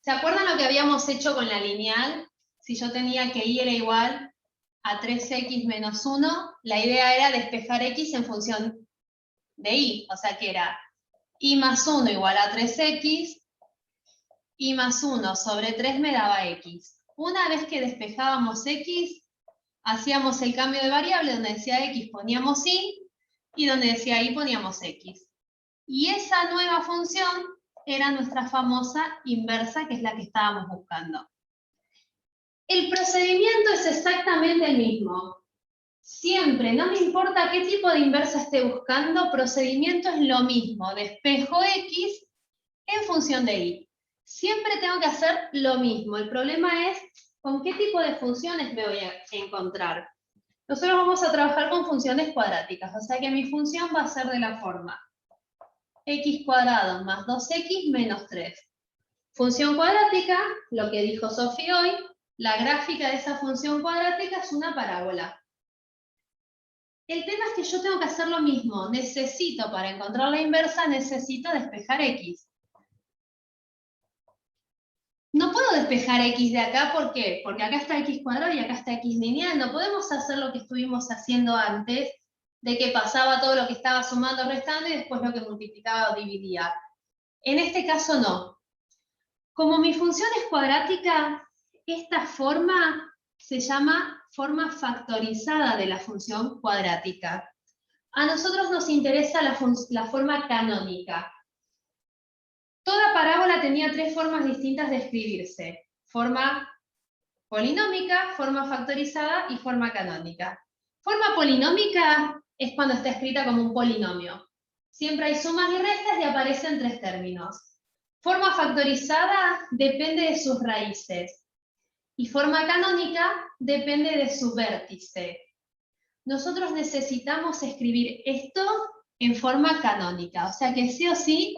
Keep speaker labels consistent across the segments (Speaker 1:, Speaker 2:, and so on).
Speaker 1: ¿Se acuerdan lo que habíamos hecho con la lineal? Si yo tenía que y era igual a 3x menos 1, la idea era despejar x en función de y, o sea que era y más 1 igual a 3x, y más 1 sobre 3 me daba x. Una vez que despejábamos x, hacíamos el cambio de variable, donde decía x poníamos y donde decía y poníamos x. Y esa nueva función era nuestra famosa inversa, que es la que estábamos buscando. El procedimiento es exactamente el mismo. Siempre, no me importa qué tipo de inversa esté buscando, procedimiento es lo mismo. Despejo x en función de y. Siempre tengo que hacer lo mismo. El problema es con qué tipo de funciones me voy a encontrar. Nosotros vamos a trabajar con funciones cuadráticas, o sea que mi función va a ser de la forma x cuadrado más 2x menos 3. Función cuadrática, lo que dijo Sofía hoy, la gráfica de esa función cuadrática es una parábola. El tema es que yo tengo que hacer lo mismo. Necesito, para encontrar la inversa, necesito despejar x. No puedo despejar x de acá, ¿por qué? Porque acá está x cuadrado y acá está x lineal. No podemos hacer lo que estuvimos haciendo antes, de que pasaba todo lo que estaba sumando, restando y después lo que multiplicaba o dividía. En este caso no. Como mi función es cuadrática, esta forma se llama forma factorizada de la función cuadrática. A nosotros nos interesa la forma canónica. Toda parábola tenía tres formas distintas de escribirse. Forma polinómica, forma factorizada y forma canónica. Forma polinómica es cuando está escrita como un polinomio. Siempre hay sumas y restas y aparecen tres términos. Forma factorizada depende de sus raíces. Y forma canónica depende de su vértice. Nosotros necesitamos escribir esto en forma canónica. O sea que sí o sí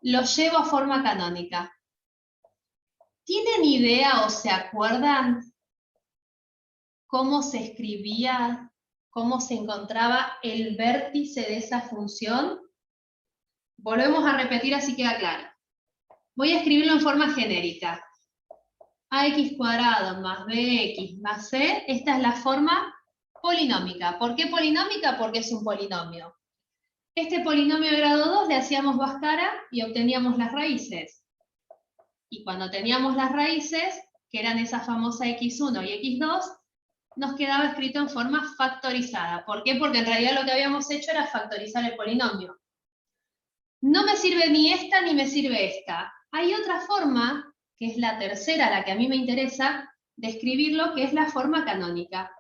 Speaker 1: lo llevo a forma canónica. ¿Tienen idea o se acuerdan cómo se escribía, cómo se encontraba el vértice de esa función? Volvemos a repetir así queda claro. Voy a escribirlo en forma genérica. ax cuadrado más bx más c, esta es la forma polinómica. ¿Por qué polinómica? Porque es un polinomio. Este polinomio de grado 2 le hacíamos bhaskara y obteníamos las raíces. Y cuando teníamos las raíces, que eran esa famosa x1 y x2, nos quedaba escrito en forma factorizada. ¿Por qué? Porque en realidad lo que habíamos hecho era factorizar el polinomio. No me sirve ni esta ni me sirve esta. Hay otra forma, que es la tercera, la que a mí me interesa, de escribirlo, que es la forma canónica.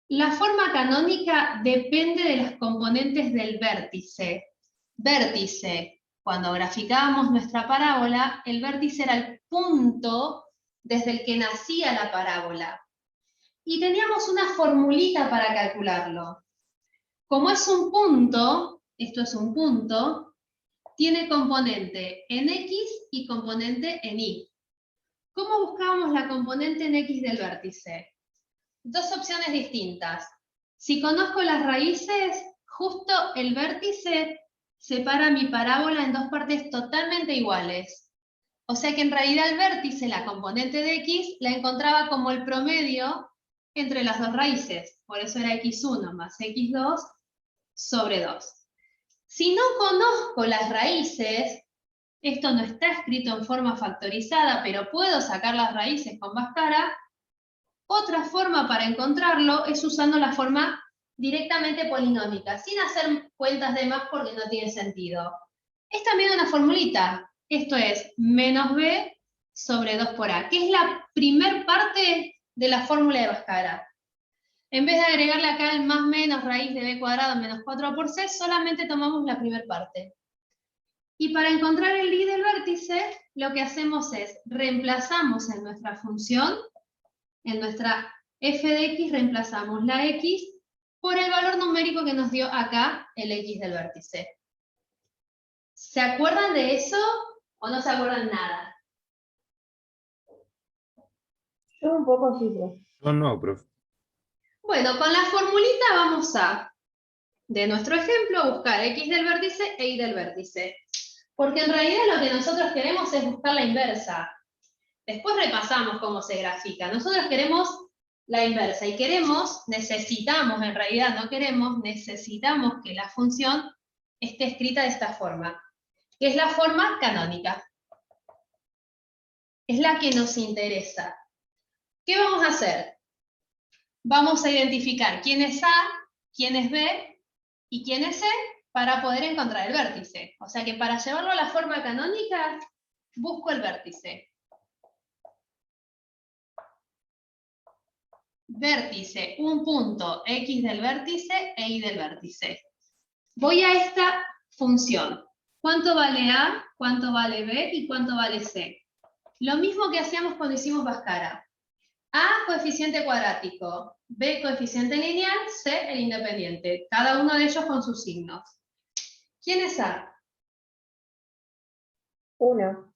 Speaker 1: La forma canónica depende de las componentes del vértice. Vértice. Cuando graficábamos nuestra parábola, el vértice era el punto desde el que nacía la parábola. Y teníamos una formulita para calcularlo. Como es un punto, esto es un punto, tiene componente en x y componente en y. ¿Cómo buscábamos la componente en x del vértice? Dos opciones distintas. Si conozco las raíces, justo el vértice separa mi parábola en dos partes totalmente iguales. O sea que en realidad el vértice, la componente de x, la encontraba como el promedio entre las dos raíces. Por eso era x1 más x2 sobre 2. Si no conozco las raíces, esto no está escrito en forma factorizada, pero puedo sacar las raíces con bhaskara. Otra forma para encontrarlo es usando la forma directamente polinómica, sin hacer cuentas de más porque no tiene sentido. Es también una formulita. Esto es menos b sobre 2 por a, que es la primer parte de la fórmula de Bhaskara. En vez de agregarle acá el más menos raíz de b cuadrado menos 4a por c, solamente tomamos la primera parte. Y para encontrar el y del vértice, lo que hacemos es reemplazamos en nuestra función, en nuestra f de x, reemplazamos la x por el valor numérico que nos dio acá el x del vértice. ¿Se acuerdan de eso o no se acuerdan nada?
Speaker 2: Yo un poco sí, profe.
Speaker 3: Yo no, profe.
Speaker 1: Bueno, con la formulita vamos a, de nuestro ejemplo, buscar x del vértice e y del vértice. Porque en realidad lo que nosotros queremos es buscar la inversa. Después repasamos cómo se grafica. Nosotros queremos la inversa y necesitamos, en realidad no queremos, necesitamos que la función esté escrita de esta forma, que es la forma canónica. Es la que nos interesa. ¿Qué vamos a hacer? Vamos a identificar quién es A, quién es B y quién es C para poder encontrar el vértice. O sea que para llevarlo a la forma canónica, busco el vértice. Vértice, un punto X del vértice e Y del vértice. Voy a esta función. ¿Cuánto vale A? ¿Cuánto vale B? ¿Y cuánto vale C? Lo mismo que hacíamos cuando hicimos Bhaskara. A, coeficiente cuadrático. B, coeficiente lineal. C, el independiente. Cada uno de ellos con sus signos. ¿Quién es A?
Speaker 2: 1.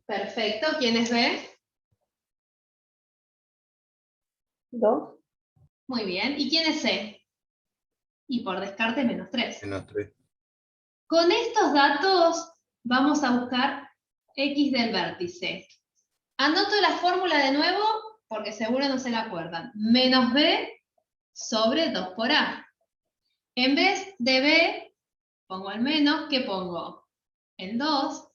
Speaker 1: Perfecto. ¿Quién es B?
Speaker 2: 2.
Speaker 1: Muy bien. ¿Y quién es C? Y por descarte, -3.
Speaker 3: -3.
Speaker 1: Con estos datos vamos a buscar X del vértice. Anoto la fórmula de nuevo, porque seguro no se la acuerdan. Menos B sobre 2 por A. En vez de B, pongo el menos, ¿qué pongo? El 2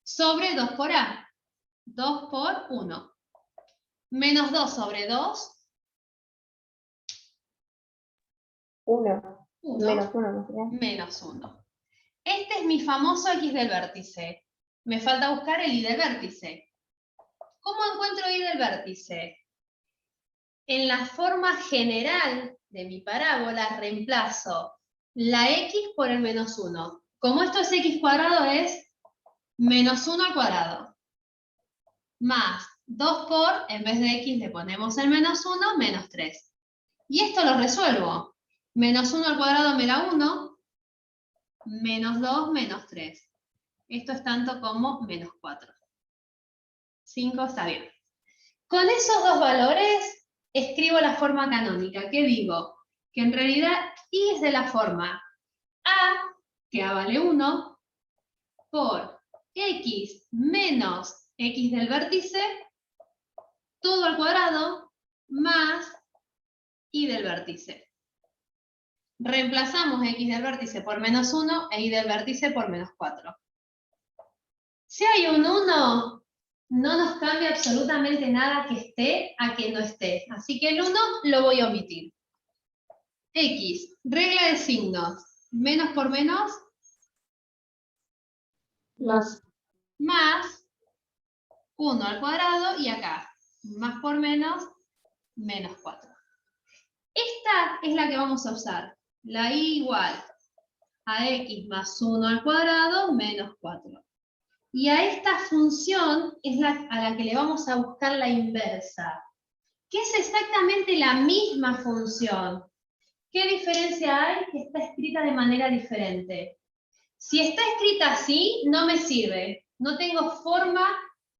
Speaker 1: sobre 2 por A. 2 por 1. Menos 2 sobre 2.
Speaker 2: 1.
Speaker 1: 1.
Speaker 2: Menos 1, ¿no será?
Speaker 1: Menos 1. Este es mi famoso X del vértice. Me falta buscar el Y del vértice. ¿Cómo encuentro Y del vértice? En la forma general de mi parábola reemplazo la X por el menos 1. Como esto es X cuadrado, es menos 1 al cuadrado. Más 2 por, en vez de X le ponemos el menos 1, menos 3. Y esto lo resuelvo. Menos 1 al cuadrado me da 1, menos 2, menos 3. Esto es tanto como menos 4. 5 está bien. Con esos dos valores escribo la forma canónica. ¿Qué digo? Que en realidad Y es de la forma A, que A vale 1, por X menos X del vértice, todo al cuadrado, más Y del vértice. Reemplazamos X del vértice por menos 1 e Y del vértice por menos 4. Si hay un 1, no nos cambia absolutamente nada que esté a que no esté. Así que el 1 lo voy a omitir. X, regla de signos. Menos por menos,
Speaker 2: Más.
Speaker 1: más 1 al cuadrado, y acá, más por menos, menos 4. Esta es la que vamos a usar. La Y igual a X más 1 al cuadrado menos 4. Y a esta función es a la que le vamos a buscar la inversa, que es exactamente la misma función. ¿Qué diferencia hay? Que está escrita de manera diferente. Si está escrita así, no me sirve. No tengo forma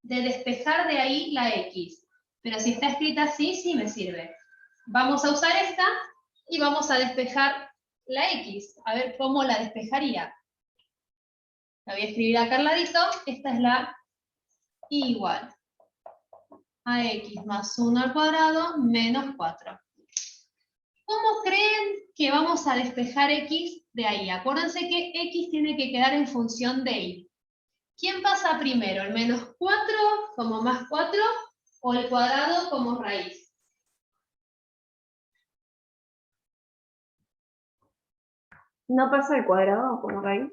Speaker 1: de despejar de ahí la X. Pero si está escrita así, sí me sirve. Vamos a usar esta y vamos a despejar la X. A ver cómo la despejaría. La voy a escribir acá al ladito. Esta es la Y igual a X más 1 al cuadrado menos 4. ¿Cómo creen que vamos a despejar X de ahí? Acuérdense que X tiene que quedar en función de Y. ¿Quién pasa primero? ¿El menos 4 como más 4 o el cuadrado como raíz?
Speaker 2: ¿No pasa el cuadrado como raíz?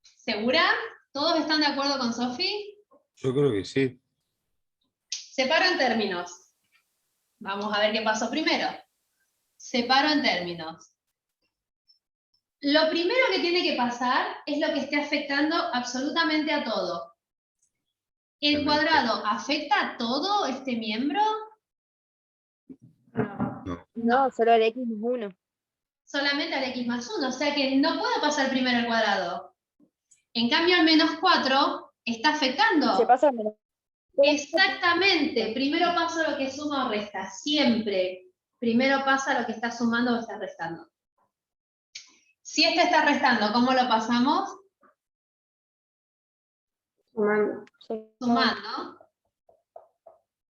Speaker 1: ¿Segura? ¿Todos están de acuerdo con Sofi?
Speaker 3: Yo creo que sí.
Speaker 1: Separo en términos. Vamos a ver qué pasó primero. Separo en términos. Lo primero que tiene que pasar es lo que esté afectando absolutamente a todo. ¿El cuadrado afecta a todo este miembro?
Speaker 3: No.
Speaker 4: No, solo el X más 1.
Speaker 1: Solamente al X más 1, o sea que no puedo pasar primero el cuadrado. En cambio, el menos 4 está afectando.
Speaker 4: Se pasa al menos.
Speaker 1: Exactamente, primero paso lo que suma o resta, siempre. Primero pasa lo que está sumando o está restando. Si este está restando, ¿cómo lo pasamos?
Speaker 2: Sumando.
Speaker 1: Sumando.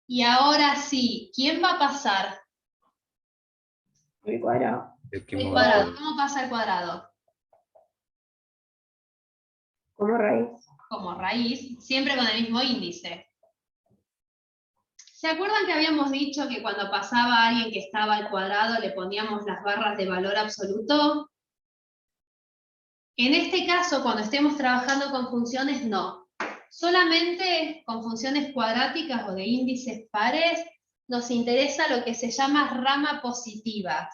Speaker 1: Y ahora sí, ¿quién va a pasar?
Speaker 2: El cuadrado.
Speaker 1: El cuadrado. ¿Cómo pasa el cuadrado?
Speaker 2: Como raíz.
Speaker 1: Como raíz, siempre con el mismo índice. ¿Se acuerdan que habíamos dicho que cuando pasaba alguien que estaba al cuadrado le poníamos las barras de valor absoluto? En este caso, cuando estemos trabajando con funciones, no. Solamente con funciones cuadráticas o de índices pares nos interesa lo que se llama rama positiva.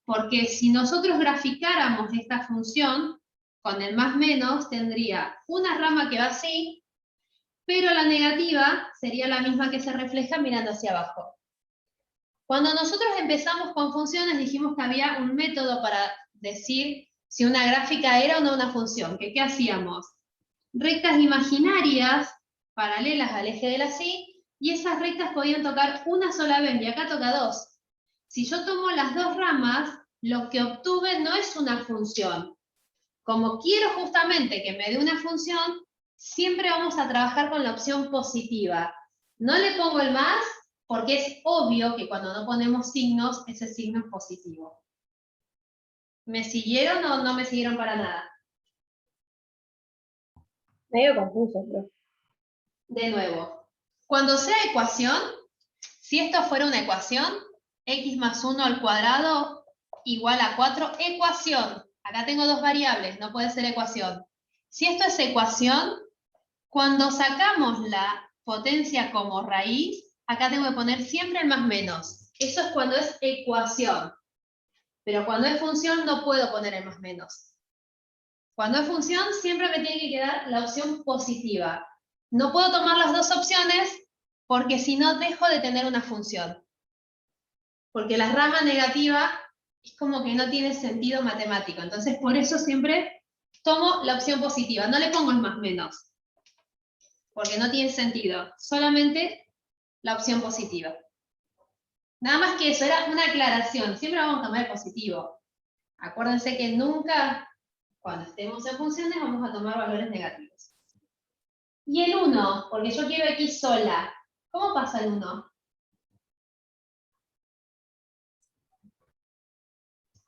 Speaker 1: Porque si nosotros graficáramos esta función, con el más menos tendría una rama que va así, pero la negativa sería la misma que se refleja mirando hacia abajo. Cuando nosotros empezamos con funciones dijimos que había un método para decir si una gráfica era o no una función. ¿Qué hacíamos? Rectas imaginarias paralelas al eje de la Y, y esas rectas podían tocar una sola vez, y acá toca dos. Si yo tomo las dos ramas, lo que obtuve no es una función. Como quiero justamente que me dé una función, siempre vamos a trabajar con la opción positiva. No le pongo el más, porque es obvio que cuando no ponemos signos, ese signo es positivo. ¿Me siguieron o no me siguieron para nada?
Speaker 2: Medio confuso, pero.
Speaker 1: De nuevo, cuando sea ecuación, si esto fuera una ecuación, x más 1 al cuadrado igual a 4, ecuación. Acá tengo dos variables, no puede ser ecuación. Si esto es ecuación, cuando sacamos la potencia como raíz, acá tengo que poner siempre el más menos. Eso es cuando es ecuación. Pero cuando es función no puedo poner el más menos. Cuando es función siempre me tiene que quedar la opción positiva. No puedo tomar las dos opciones porque si no dejo de tener una función. Porque la rama negativa es como que no tiene sentido matemático. Entonces por eso siempre tomo la opción positiva. No le pongo el más menos. Porque no tiene sentido. Solamente la opción positiva. Nada más que eso, era una aclaración. Siempre vamos a tomar el positivo. Acuérdense que nunca, cuando estemos en funciones, vamos a tomar valores negativos. Y el 1, porque yo quiero x sola. ¿Cómo pasa el 1?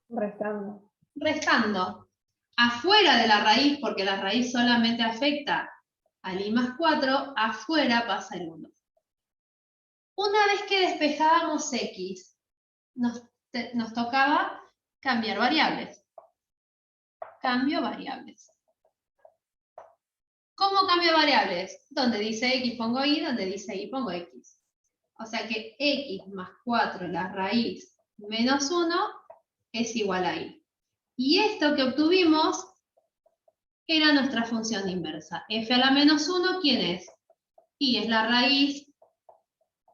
Speaker 2: Restando.
Speaker 1: Restando. Afuera de la raíz, porque la raíz solamente afecta al i más 4, afuera pasa el 1. Una vez que despejábamos x, nos tocaba cambiar variables. Cambio variables. ¿Cómo cambio variables? Donde dice x pongo y, donde dice y pongo x. O sea que x más 4, la raíz menos 1, es igual a y. Y esto que obtuvimos era nuestra función inversa. F a la menos 1, ¿quién es? Y es la raíz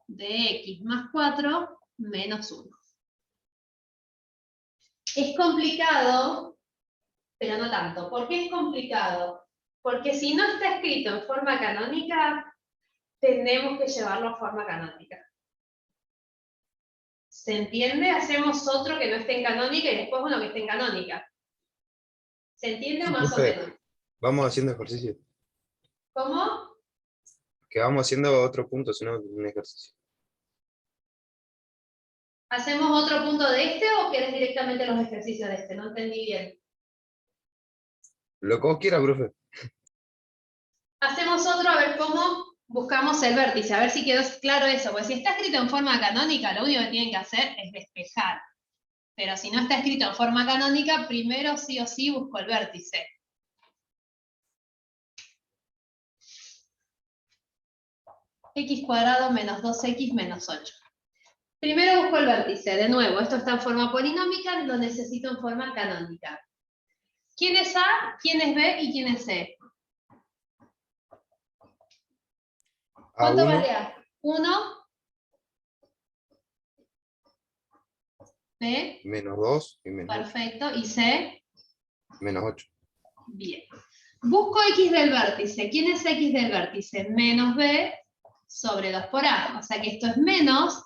Speaker 1: de x más 4 menos 1. Es complicado, pero no tanto. ¿Por qué es complicado? Porque si no está escrito en forma canónica, tenemos que llevarlo a forma canónica. ¿Se entiende? Hacemos otro que no esté en canónica y después uno que esté en canónica. ¿Se entiende o más o menos?
Speaker 3: Vamos haciendo ejercicio.
Speaker 1: ¿Cómo?
Speaker 3: Que vamos haciendo otro punto, sino un ejercicio.
Speaker 1: ¿Hacemos otro punto de este o querés directamente los ejercicios de este? No entendí bien.
Speaker 3: Lo que vos quieras, profe.
Speaker 1: Hacemos otro a ver cómo buscamos el vértice, a ver si quedó claro eso. Porque si está escrito en forma canónica, lo único que tienen que hacer es despejar. Pero si no está escrito en forma canónica, primero sí o sí busco el vértice. X cuadrado menos 2x menos 8. Primero busco el vértice. De nuevo, esto está en forma polinómica, lo necesito en forma canónica. ¿Quién es A? ¿Quién es B? ¿Y quién es C? ¿Cuánto vale A? 1. B.
Speaker 3: Menos 2 y menos 8.
Speaker 1: Perfecto. ¿Y C?
Speaker 3: Menos 8.
Speaker 1: Bien. Busco X del vértice. ¿Quién es X del vértice? Menos B sobre 2 por A. O sea que esto es menos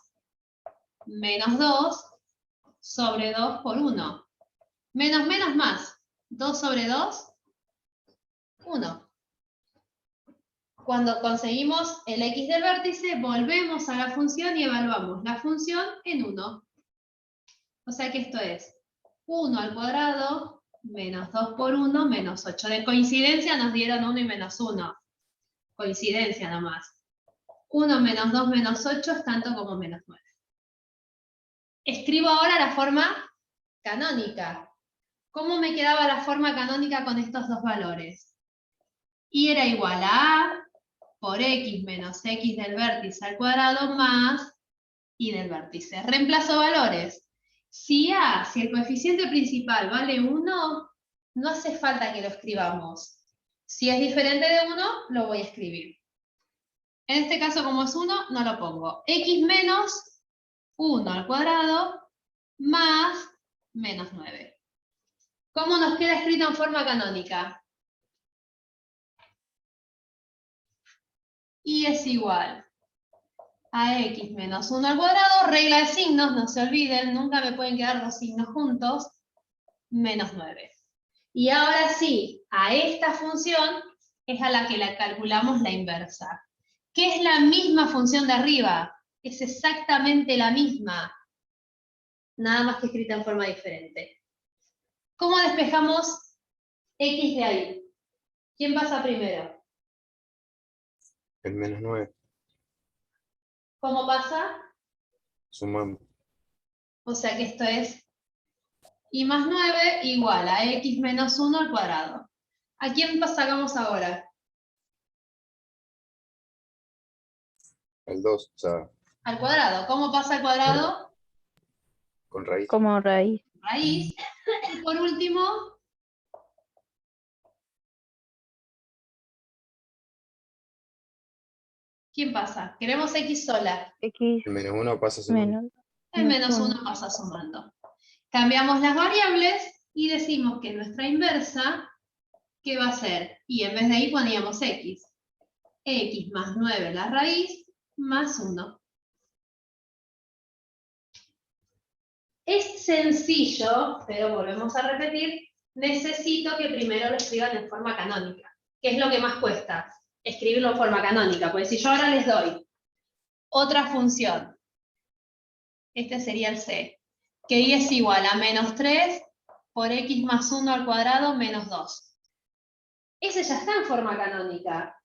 Speaker 1: 2 sobre 2 por 1. Menos más. 2 sobre 2, 1. Cuando conseguimos el x del vértice, volvemos a la función y evaluamos la función en 1. O sea que esto es 1 al cuadrado menos 2 por 1 menos 8. De coincidencia nos dieron 1 y menos 1. Coincidencia nomás. 1 menos 2 menos 8 es tanto como menos 9. Escribo ahora la forma canónica. ¿Cómo me quedaba la forma canónica con estos dos valores? Y era igual a A por x menos x del vértice al cuadrado más y del vértice. Reemplazo valores. Si el coeficiente principal vale 1, no hace falta que lo escribamos. Si es diferente de 1, lo voy a escribir. En este caso, como es 1, no lo pongo. X menos 1 al cuadrado más menos 9. ¿Cómo nos queda escrito en forma canónica? Y es igual a x menos 1 al cuadrado, regla de signos, no se olviden, nunca me pueden quedar dos signos juntos, menos 9. Y ahora sí, a esta función es a la que la calculamos la inversa, que es la misma función de arriba, es exactamente la misma, nada más que escrita en forma diferente. ¿Cómo despejamos x de ahí? ¿Quién pasa primero?
Speaker 3: El menos 9,
Speaker 1: ¿Cómo pasa?
Speaker 3: sumando.
Speaker 1: O sea que esto es y más 9 igual a x menos 1 al cuadrado. ¿A quién sacamos ahora?
Speaker 3: El 2, o sea,
Speaker 1: Al cuadrado. ¿Cómo pasa al cuadrado?
Speaker 3: con raíz.
Speaker 4: Como raíz.
Speaker 1: Raíz. Y por último, ¿quién pasa? Queremos x sola.
Speaker 4: X
Speaker 3: El menos 1 pasa sumando.
Speaker 4: menos.
Speaker 1: El menos 1
Speaker 4: 1.
Speaker 1: pasa sumando. Cambiamos las variables y decimos que nuestra inversa, ¿qué va a ser? Y en vez de ahí poníamos x. X más 9 la raíz más 1. Es sencillo, pero volvemos a repetir, necesito que primero lo escriban en forma canónica. ¿Qué es lo que más cuesta? Escribirlo en forma canónica, porque si yo ahora les doy otra función, este sería el c, que y es igual a menos 3 por x más 1 al cuadrado menos 2. Ese ya está en forma canónica.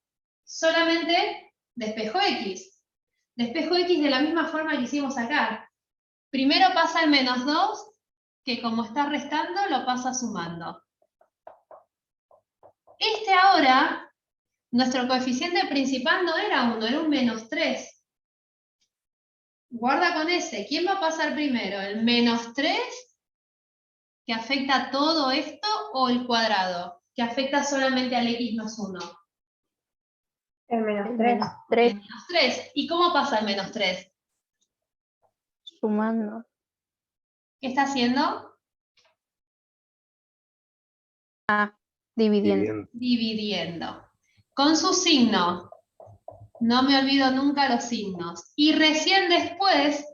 Speaker 1: Solamente despejo x. Despejo x de la misma forma que hicimos acá. Primero pasa el menos 2, que como está restando, lo pasa sumando. Este ahora, nuestro coeficiente principal no era 1, era un menos 3. Guarda con ese. ¿Quién va a pasar primero? ¿El menos 3, que afecta a todo esto, o el cuadrado, que afecta solamente al x más 1?
Speaker 2: El menos
Speaker 4: El
Speaker 2: 3.
Speaker 4: menos
Speaker 1: El
Speaker 4: 3
Speaker 1: menos 3. ¿Y cómo pasa el menos 3?
Speaker 4: sumando.
Speaker 1: ¿Qué está haciendo?
Speaker 4: Dividiendo.
Speaker 1: Dividiendo. Con su signo. No me olvido nunca los signos. Y recién después,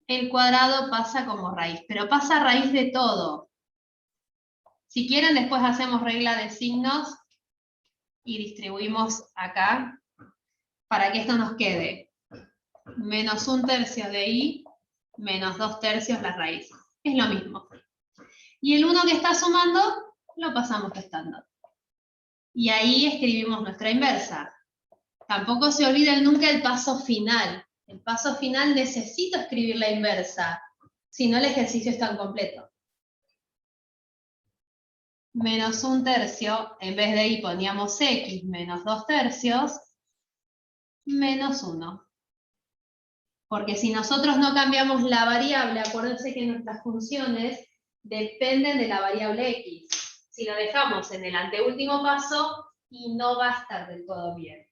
Speaker 1: el cuadrado pasa como raíz. Pero pasa a raíz de todo. Si quieren, después hacemos regla de signos y distribuimos acá para que esto nos quede. Menos 1/3 de y menos 2/3 la raíz. Es lo mismo. Y el 1 que está sumando, lo pasamos restando. Y ahí escribimos nuestra inversa. Tampoco se olviden nunca el paso final. El paso final necesito escribir la inversa, si no el ejercicio está incompleto. Menos 1/3, en vez de y poníamos x menos 2/3, menos 1. Porque si nosotros no cambiamos la variable, acuérdense que nuestras funciones dependen de la variable x. Si lo dejamos en el anteúltimo paso, y no va a estar del todo bien.